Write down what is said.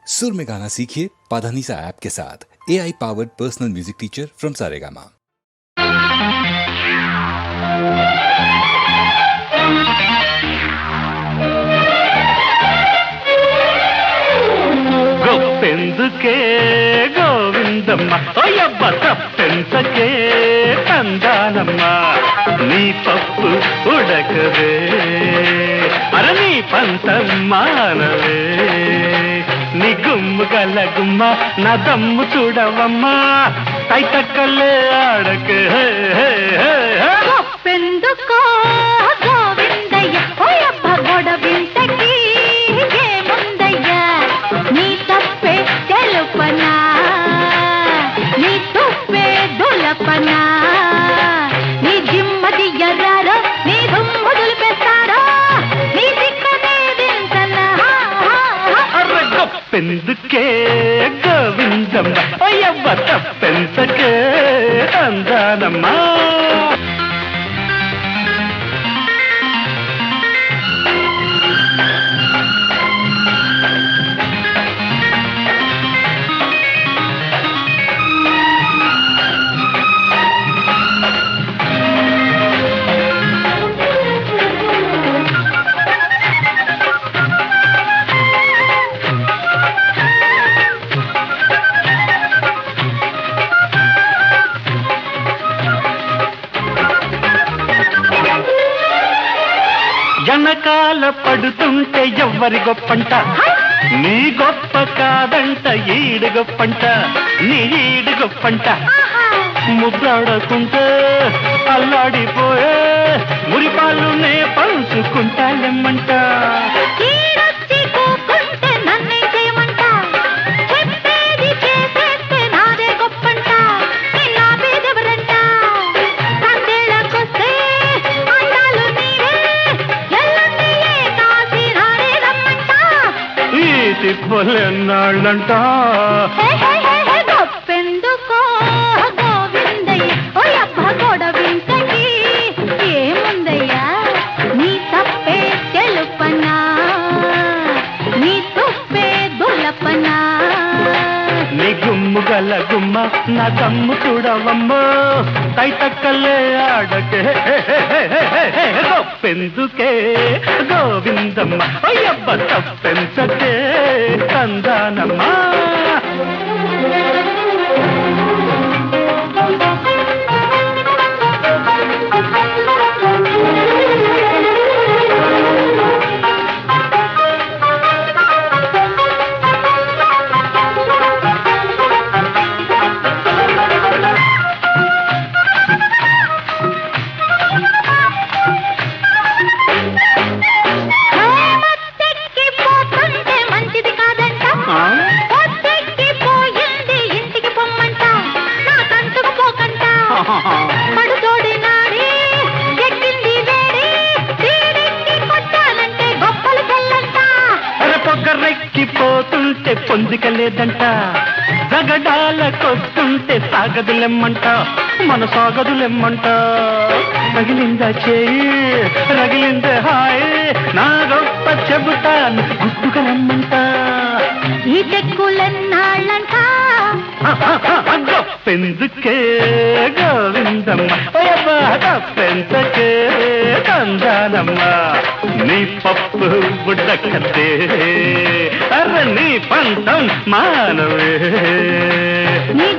सुर में गाना सीखिए पाधानीसा ऐप के साथ। AI powered personal music teacher from Saregama. గొప్పెందుకే గోవిందమ్మ ఓయబ్బ తప్పెంతకే తందానమ్మ నీ పప్పు ఉడకవే అర నీ పంతం మానవే నీ గుమ్ము గల గుమ్మ నా దమ్ము చూడవమ్మా తైతక్కలే ఆడకే గొప్పెందుకో గోవిందయ్య ఓయబ్బ గొడవింతకి ఏముందయ్యా నీ తప్పే తెలుపనా నీ తుప్పే దులపనా నీ జిమ్మది ఎర్రారో నీ దుమ్ము దులిపేస్తారో నీ దిక్కనే దించనా అర్ర గొప్పెందుకే గోవిందమ్మ అయ్యవ్వ తప్పెంతకే అందానమ్మా వెనకాల పడుతుంటే ఎవ్వరి గొప్పంట నీ గొప్ప కాదంట ఈడు గొప్పంట నీ ఈడు గొప్పంట ముద్దాడకుంటే అల్లాడిపోయే మురిపాలు నే పంచుకుంటాలెమ్మంట పొలెన్నాళ్ళంట గొప్పెందుకో గోవిందయ్య ఓయబ్బ గొడవింతకి ఏముందయ్యా నీ తప్పే తెలుపనా నీ తుప్పే దులపనా నీ గుమ్ము గల గుమ్మ నా దమ్ము చూడవమ్మో తైతక్కలే ఆడకే గొప్పెందుకే గోవిందమ్మ అయ్యబ్బ తప్పెంతకే తందానమ్మా పోతుంటే పొందికలేదంట జగడాలకొస్తుంటే సాగదులెమ్మంట మన సాగదులెమ్మంట రగిలిందా చేయి రగిలింద హాయ్ నా గొప్ప చెబుతాను గుట్టుకలమ్మంట ఈ తెక్కులెన్నాళ్ళంట గొప్పెందుకే గోవిందమ్మ తప్పెంతకే తందానమ్మ నీ పప్పు ఉడకతే అర్ర నీ పంతం మానవే నీ